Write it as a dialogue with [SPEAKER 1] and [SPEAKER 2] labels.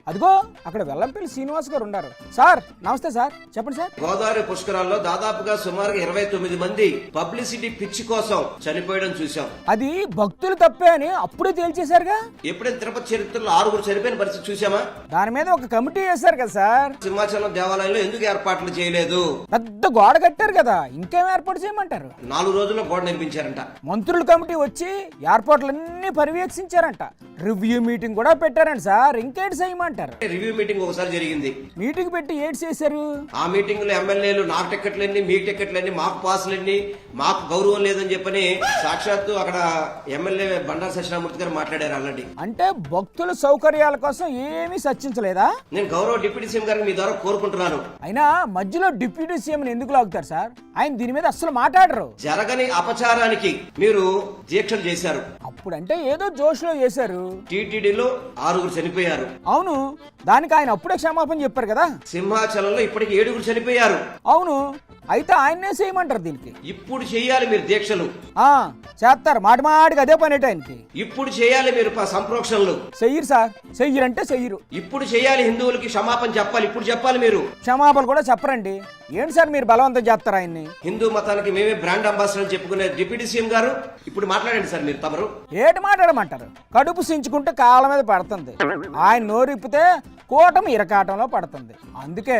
[SPEAKER 1] అదిగో అక్కడ వెల్లంపల్లి శ్రీనివాస్ గారు ఉన్నారు. సార్ నమస్తే సార్, చెప్పండి సార్.
[SPEAKER 2] గోదావరి పుష్కరాల్లో దాదాపుగా సుమారుగా 29 మంది పబ్లిసిటీ పిచ్చి కోసం చనిపోయడం చూశాం.
[SPEAKER 1] అది భక్తులు తప్పే అని అప్పుడే తేల్చేశారుగా.
[SPEAKER 2] ఎప్పుడైనా తిరుపతి చరిత్రలో 6 చనిపోయిన పరిస్థితి చూసామా?
[SPEAKER 1] దాని మీద ఒక కమిటీ వేశారు కదా సార్.
[SPEAKER 2] సింహాచలం దేవాలయంలో ఎందుకు ఏర్పాట్లు చేయలేదు?
[SPEAKER 1] పెద్ద గోడ కట్టారు కదా, ఇంకేం ఏర్పాటు చేయమంటారు?
[SPEAKER 2] 4 రోజుల్లో గోడ నిర్మించారంట.
[SPEAKER 1] మంత్రుల కమిటీ వచ్చి ఏర్పాట్లన్నీ పర్యవేక్షించారంట. రివ్యూ మీటింగ్ కూడా పెట్టారంట సార్. ఇంకేంటి చేయమంటారు?
[SPEAKER 2] రివ్యూ మీటింగ్ ఒకసారి జరిగింది.
[SPEAKER 1] మీటింగ్ పెట్టి ఏడ్ చేశారు.
[SPEAKER 2] ఆ మీటింగ్ లో ఎమ్మెల్యేలు నాకు టికెట్లన్నీ, మీకు టికెట్లన్నీ, మాకు పాసులన్నీ, మాకు గౌరవం లేదని చెప్పని సాక్షాత్తు అక్కడ ఎమ్మెల్యే బండారు సత్యనారాయణమూర్తి గారు మాట్లాడారు ఆల్రెడీ.
[SPEAKER 1] అంటే భక్తుల సౌకర్యాల కోసం ఏమీ చర్చించలేదా?
[SPEAKER 2] నేను గౌరవ డిప్యూటీ సీఎం గారిని మీ ద్వారా కోరుకుంటున్నాను.
[SPEAKER 1] అయినా మధ్యలో డిప్యూటీ సీఎం ఎందుకు లాగుతారు సార్? ఆయన దీని మీద అస్సలు మాట్లాడరు.
[SPEAKER 2] జరగని అపచారానికి మీరు దీక్షలు చేశారు.
[SPEAKER 1] అప్పుడంటే ఏదో జోష్లో చేశారు.
[SPEAKER 2] టీటీడీలో 6 చనిపోయారు.
[SPEAKER 1] అవును, దానికి ఆయన అప్పుడే క్షమాపణ చెప్పారు కదా.
[SPEAKER 2] సింహాచలంలో ఇప్పటికి 7 చనిపోయారు.
[SPEAKER 1] అవును, అయితే ఆయన్నే చేయమంటారు దీనికి.
[SPEAKER 2] ఇప్పుడు చేయాలి మీరు దీక్షలు.
[SPEAKER 1] చేస్తారు, మాట మాటికి అదే పని ఆయనకి.
[SPEAKER 2] ఇప్పుడు చేయాలి మీరు సంప్రోక్షణలు.
[SPEAKER 1] చెయ్యరు సార్, చెయ్యరంటే చెయ్యరు.
[SPEAKER 2] ఇప్పుడు చేయాలి, హిందువులకి క్షమాపణ చెప్పాలి. ఇప్పుడు చెప్పాలి మీరు.
[SPEAKER 1] క్షమాపణ కూడా చెప్పరండి. ఏంటి సార్ మీరు బలవంతం చేస్తారు ఆయన్ని?
[SPEAKER 2] హిందూ మతానికి మేమే బ్రాండ్ అంబాసిడర్ చెప్పుకునే డిప్యూటీ సీఎం గారు ఇప్పుడు మాట్లాడండి సార్. మీరు తమరు
[SPEAKER 1] ఏటి మాట్లాడమంటారు? కడుపు సించుకుంటే కాళ్ళ మీద పడుతుంది. ఆయన నోరిప్పితే కూటమి ఇరకాటంలో పడుతుంది. అందుకే